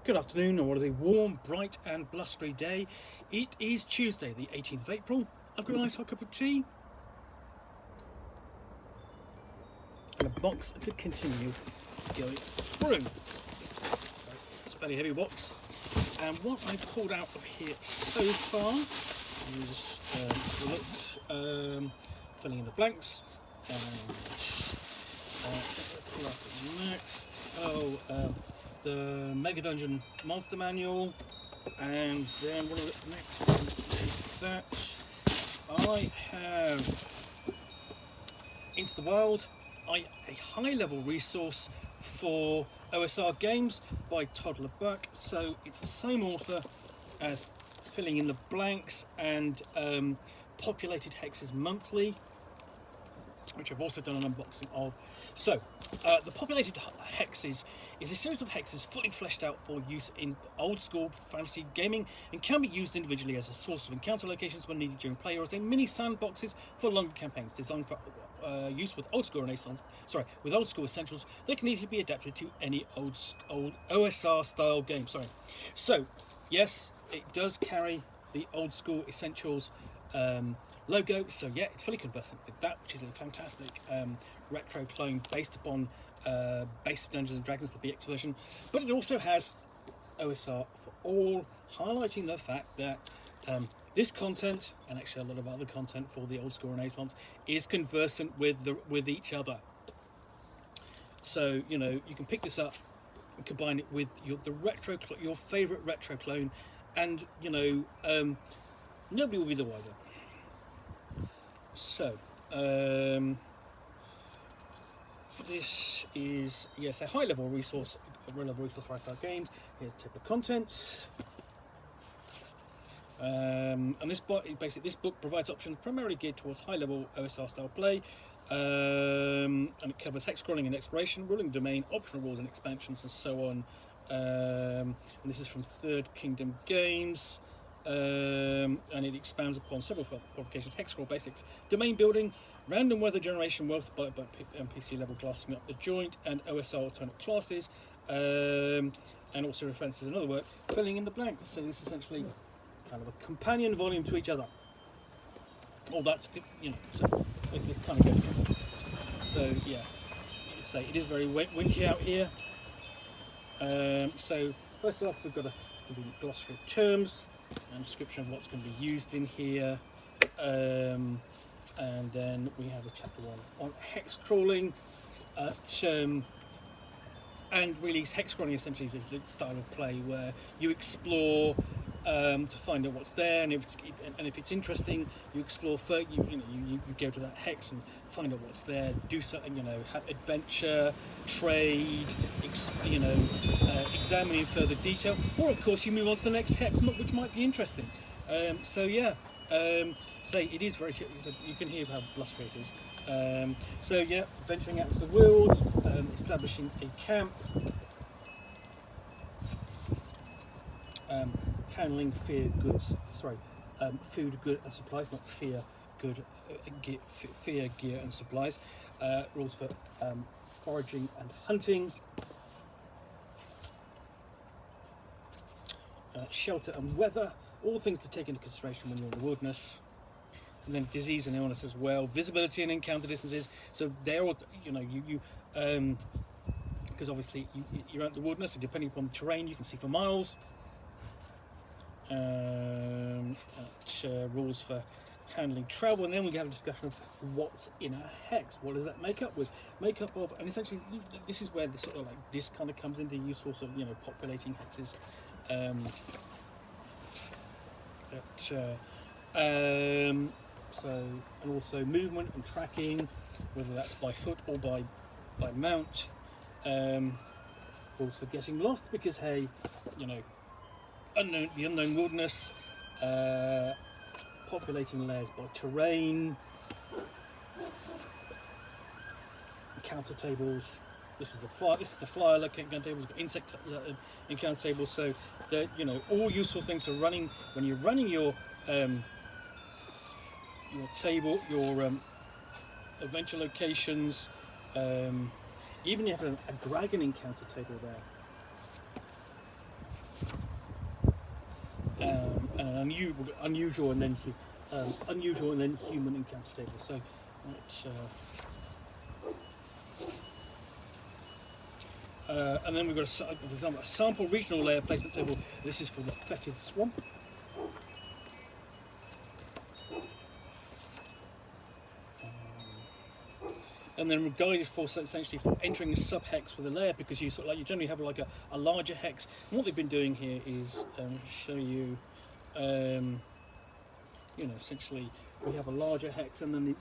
Good afternoon, or what is a warm, bright and blustery day. It is Tuesday, the 18th of April. I've got a nice hot cup of tea and a box to continue going through. It's a fairly heavy box, and what I've pulled out of here so far is just a look, filling in the blanks. Pull out next. The Mega Dungeon Monster Manual, and then what is it next? That I have Into the Wild, a high-level resource for OSR games by Todd Leback. So it's the same author as Filling in the Blanks and Populated Hexes Monthly, which I've also done an unboxing of. So, the Populated Hexes is a series of hexes fully fleshed out for use in old school fantasy gaming and can be used individually as a source of encounter locations when needed during play, or as mini sandboxes for longer campaigns designed for use with old school essentials that can easily be adapted to any old OSR style game. So yes, it does carry the old school essentials logo, so yeah, it's fully conversant with that, which is a fantastic retro clone based upon basic Dungeons and Dragons, the BX version, but it also has OSR for all, highlighting the fact that this content, and actually a lot of other content for the old school Renaissance, is conversant with each other. So you can pick this up and combine it with your favorite retro clone, and nobody will be the wiser. So, this is, yes, a high-level resource for OSR games. Here's the table of contents. And this book provides options primarily geared towards high-level OSR style play, and it covers hex crawling and exploration, ruling domain, optional rules and expansions, and so on. And this is from Third Kingdom Games. And it expands upon several publications: hex scroll basics, domain building, random weather generation, wealth by NPC level, glassing up the joint, and OSR alternate classes, and also references another work, filling in the blanks. So this is essentially kind of a companion volume to each other. Oh, that's good, so it kind of go together. So yeah, so it is very windy out here. So first off, we've got a convenient glossary of terms and description of what's going to be used in here, and then we have a chapter 1 on hex crawling, and really hex crawling essentially is a style of play where you explore to find out what's there, and if it's interesting, you explore further. You go to that hex and find out what's there, do something, have adventure, trade, examine in further detail, or of course you move on to the next hex, which might be interesting. So it is very. You can hear how blustery it is. So yeah, venturing out to the world, establishing a camp. Handling food, good and supplies, not fear, gear and supplies. Rules for foraging and hunting. Shelter and weather, all things to take into consideration when you're in the wilderness. And then disease and illness as well. Visibility and encounter distances. So they're all, because obviously you're out in the wilderness, and depending upon the terrain, you can see for miles. Rules for handling travel, and then we have a discussion of what's in a hex. What does that make up of? And essentially, this is where this sort of this kind of comes into use, source of populating hexes. So, and also movement and tracking, whether that's by foot or by mount. Rules for getting lost, because hey, the unknown wilderness, populating layers by terrain, encounter tables. This is the flyer looking encounter tables. We've got insect encounter tables. So all useful things for running when you're running your table, your adventure locations. Even you have a dragon encounter table there. and an unusual and then human encounter table. So, and then we've got, for example, a sample regional layer placement table. This is for the fetid swamp. And then we're guided for essentially for entering a sub-hex with a layer, because you sort of like you generally have like a larger hex. And what they've been doing here is show you, essentially we have a larger hex, and then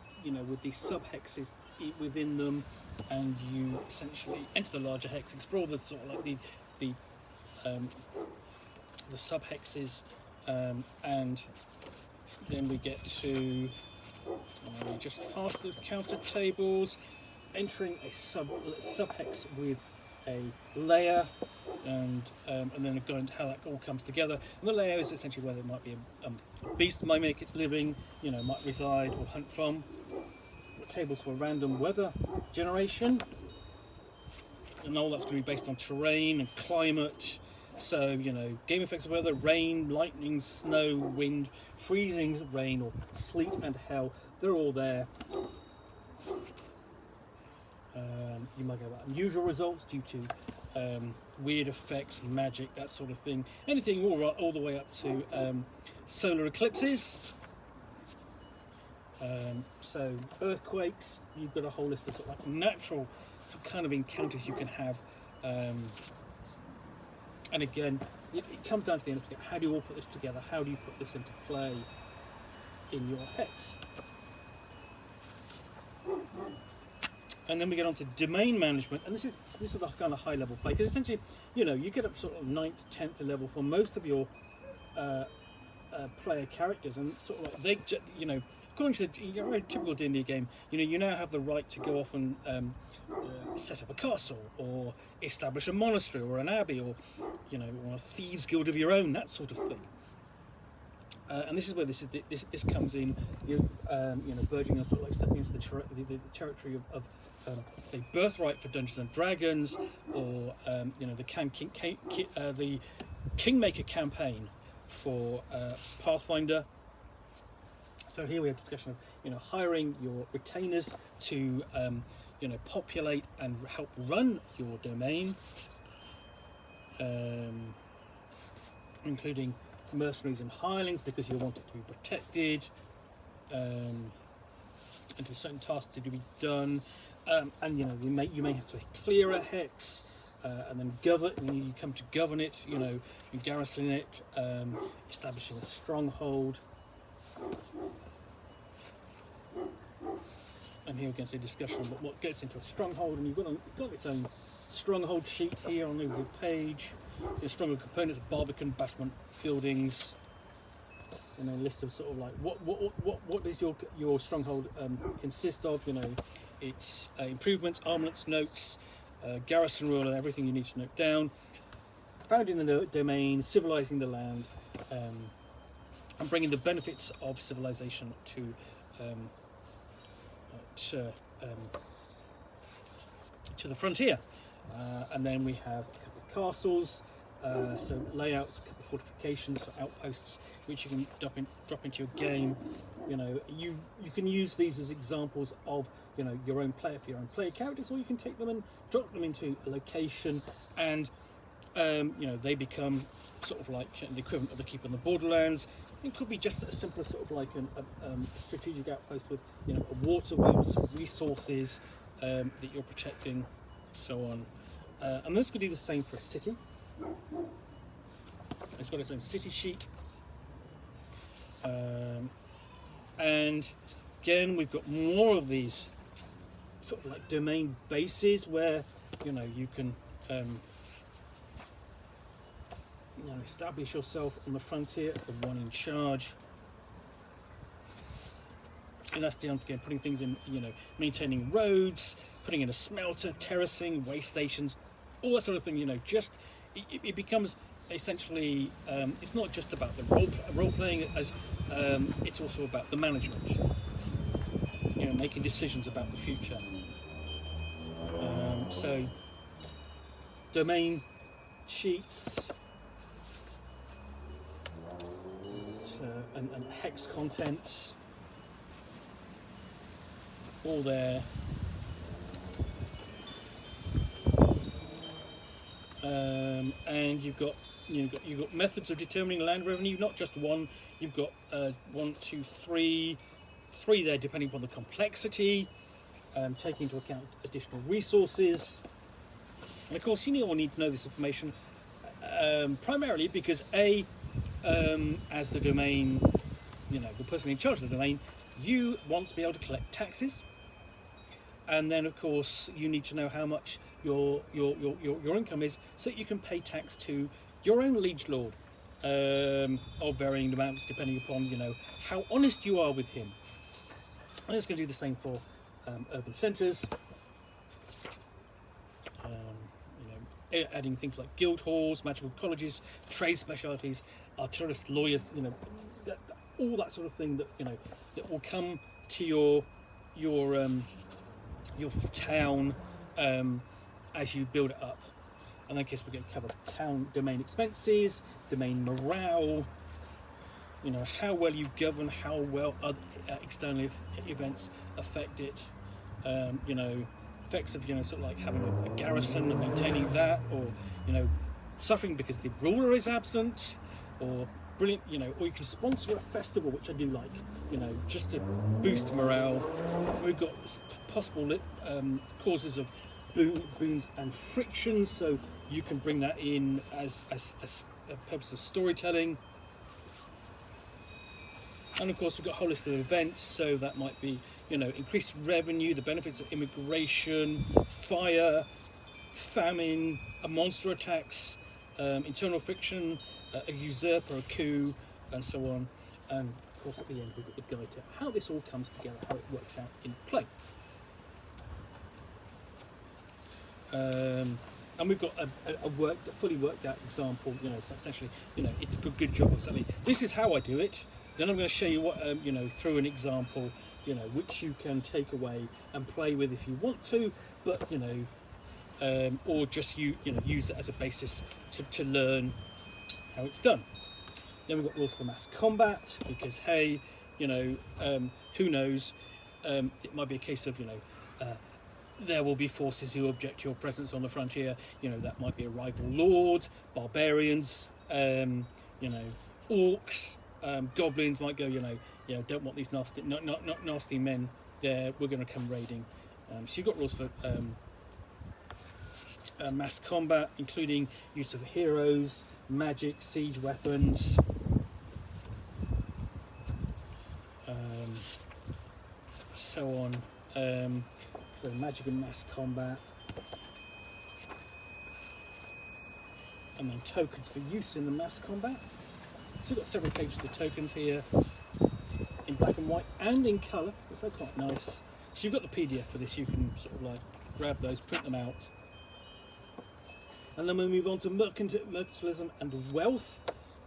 with these sub-hexes within them, and you essentially enter the larger hex, explore the sort of like the sub-hexes, and then we get to. Just past the counter tables, entering a sub-hex with a layer, and then going into how that all comes together. And the layer is essentially where there might be a beast might make its living, might reside or hunt from. Tables for random weather generation, and all that's going to be based on terrain and climate. So, game effects of weather, rain, lightning, snow, wind, freezing rain, or sleet and hail, they're all there. You might get unusual results due to weird effects, magic, that sort of thing. Anything all the way up to solar eclipses. So earthquakes, you've got a whole list of sort of like natural kind of encounters you can have. And again, it comes down to the end of the game. How do you all put this together? How do you put this into play in your hex? And then we get on to domain management, and this is the kind of high level play, because essentially, you get up sort of 9th, 10th level for most of your player characters, and sort of like they, according to your very typical D&D game, you now have the right to go off and set up a castle, or establish a monastery, or an abbey, or or a thieves guild of your own, that sort of thing. And this is where this comes in. Verging on sort of like stepping into the territory of say Birthright for Dungeons and Dragons, or the Kingmaker campaign for Pathfinder. So here we have discussion of hiring your retainers to populate and help run your domain, including mercenaries and hirelings, because you want it to be protected, and to certain tasks to be done, and you may have to clear a hex, and then you come to govern it, you garrison it, establishing a stronghold. And here we get to a discussion about what gets into a stronghold, and you've got its own stronghold sheet here on the page. So stronghold components: barbican, battlement, buildings, and a list of sort of like what does your stronghold consist of? It's improvements, armaments, notes, garrison rule, and everything you need to note down. Founding the domain, civilizing the land, and bringing the benefits of civilization to the frontier. And then we have a couple of castles, so layouts, a couple of fortifications, so outposts, which you can drop into your game. You can use these as examples of your own player for your own player characters, or you can take them and drop them into a location, and they become sort of like the equivalent of the Keep on the Borderlands. It could be just as simple as sort of like a strategic outpost with a water wheel, some resources that you're protecting, so on. And this could do the same for a city. It's got its own city sheet. And again, we've got more of these sort of like domain bases where you can establish yourself on the frontier as the one in charge. And that's down to again putting things in, maintaining roads, putting in a smelter, terracing, way stations, all that sort of thing. It becomes essentially, it's not just about the role playing, as it's also about the management. Making decisions about the future. So, domain sheets. and hex contents, all there. And you've got methods of determining land revenue, not just one. You've got 1, 2, 3 there, depending upon the complexity, taking into account additional resources. And of course, you all need to know this information primarily because as the domain, the person in charge of the domain, you want to be able to collect taxes, and then of course you need to know how much your income is, so that you can pay tax to your own liege lord of varying amounts, depending upon how honest you are with him. And it's going to do the same for urban centres. Adding things like guild halls, magical colleges, trade specialities, artillerists, lawyers, all that sort of thing that will come to your town as you build it up. And I guess we're going to cover town domain expenses, domain morale, how well you govern, how well other external events affect it, effects of sort of like having a garrison and maintaining that, or suffering because the ruler is absent, or brilliant, or you can sponsor a festival, which I do like, just to boost morale. We've got possible causes of boons and frictions, so you can bring that in as a purpose of storytelling. And of course we've got a whole list of events, so that might be increased revenue, the benefits of immigration, fire, famine, a monster attacks, internal friction, a usurper, a coup, and so on. And of course at the end we've got the guide to how this all comes together, how it works out in play. And we've got a fully worked out example, so essentially, it's a good job of saying, this is how I do it. Then I'm going to show you what, through an example, which you can take away and play with if you want to, but, or just use it as a basis to learn how it's done. Then we've got rules for mass combat, because, hey, who knows, it might be a case of, there will be forces who object to your presence on the frontier. That might be a rival lord, barbarians, orcs, goblins might go, don't want these nasty, not nasty men there. We're going to come raiding. So you've got rules for mass combat, including use of heroes, magic, siege weapons. So on. So magic and mass combat, and then tokens for use in the mass combat. So you've got several pages of tokens here, in black and white and in colour, so they're quite nice. So you've got the PDF for this, you can sort of like grab those, print them out. And then we'll move on to mercantilism and wealth,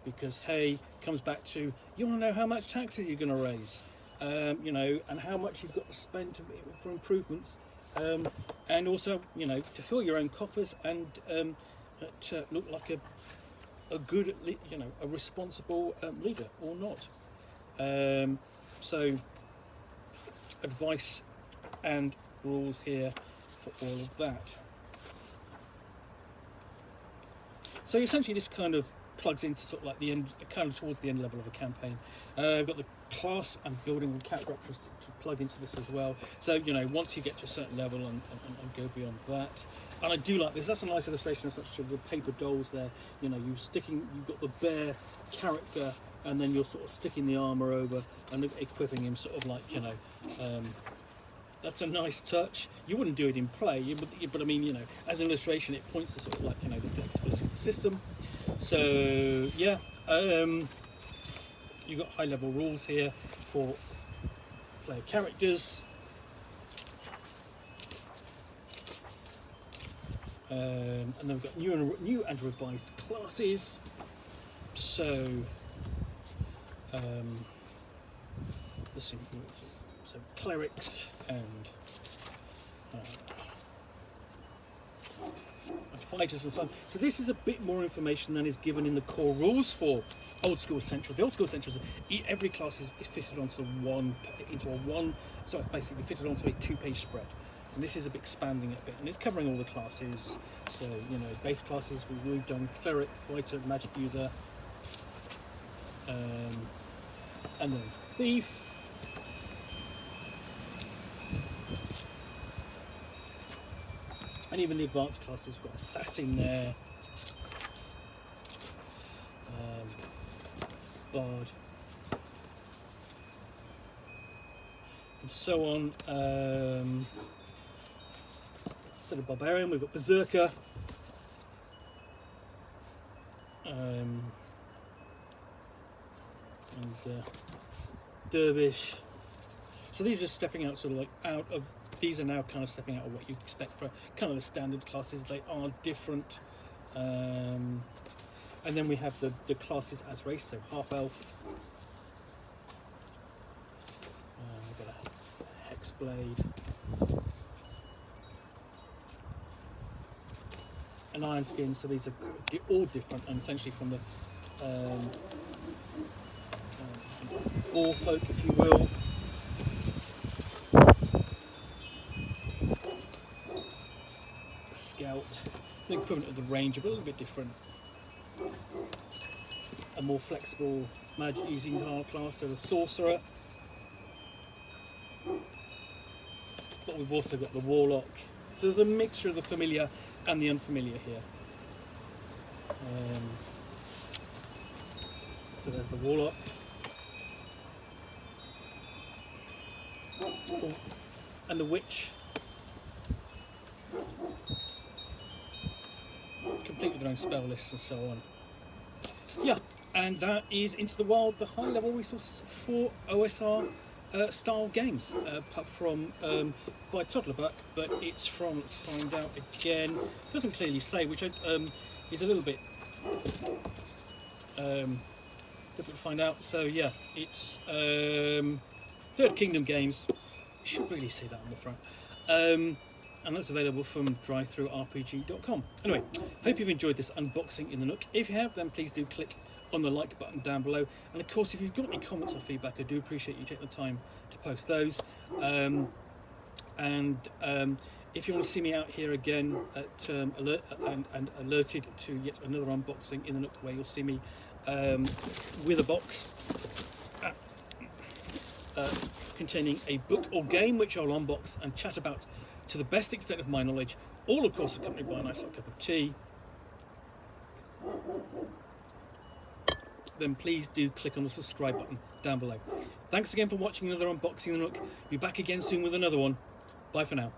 because hey, comes back to, you want to know how much taxes you're going to raise. And how much you've got to spend for improvements, and also, to fill your own coffers and to look like a good, a responsible leader or not. So, advice and rules here for all of that. So essentially, this kind of plugs into sort of like the end, kind of towards the end level of a campaign. I've got the class and building and character options to plug into this as well. So once you get to a certain level and go beyond that, and I do like this. That's a nice illustration of such the paper dolls there. You've got the bear character, and then you're sort of sticking the armor over and equipping him, sort of like that's a nice touch. You wouldn't do it in play, but I mean, as an illustration, it points to sort of like the flexibility of the system. So yeah, you've got high-level rules here for player characters. And then we've got new and revised classes. So let's see. So clerics and fighters and so on. So this is a bit more information than is given in the core rules for Old School Essentials. The Old School Essentials, every class is fitted onto basically fitted onto a 2-page spread. And this is a bit expanding it a bit, and it's covering all the classes. So, you know, base classes, we've done Cleric, Fighter, Magic User, and then Thief. And even the advanced classes, we've got Assassin there, Bard, and so on. Instead of Barbarian, we've got Berserker, and Dervish. So these are stepping out, sort of like out of. These are now kind of stepping out of what you expect for kind of the standard classes. They are different. And then we have the classes as race, so half elf. We've got a Hexblade. An Iron Skin, so these are all different and essentially from the Boar folk, if you will. Scout, it's the equivalent of the Ranger, but a little bit different. A more flexible magic using class, so the Sorcerer. But we've also got the Warlock. So there's a mixture of the familiar and the unfamiliar here. So there's the Warlock. And the Witch. Complete with their own spell lists and so on. Yeah, and that is Into the Wild, the high level resources for OSR style games, apart from by Todd Leback, but it's from, let's find out again, doesn't clearly say, which is a little bit difficult to find out. So yeah, it's Third Kingdom Games. You should really say that on the front. And that's available from drivethrurpg.com. Anyway, hope you've enjoyed this unboxing in the Nook. If you have, then please do click on the like button down below. And of course, if you've got any comments or feedback, I do appreciate you taking the time to post those. If you want to see me out here again at alerted to yet another unboxing in the Nook, where you'll see me with a box containing a book or game, which I'll unbox and chat about to the best extent of my knowledge, all of course accompanied by a nice hot cup of tea, then please do click on the subscribe button down below. Thanks again for watching another unboxing in the Nook. Be back again soon with another one. Bye for now.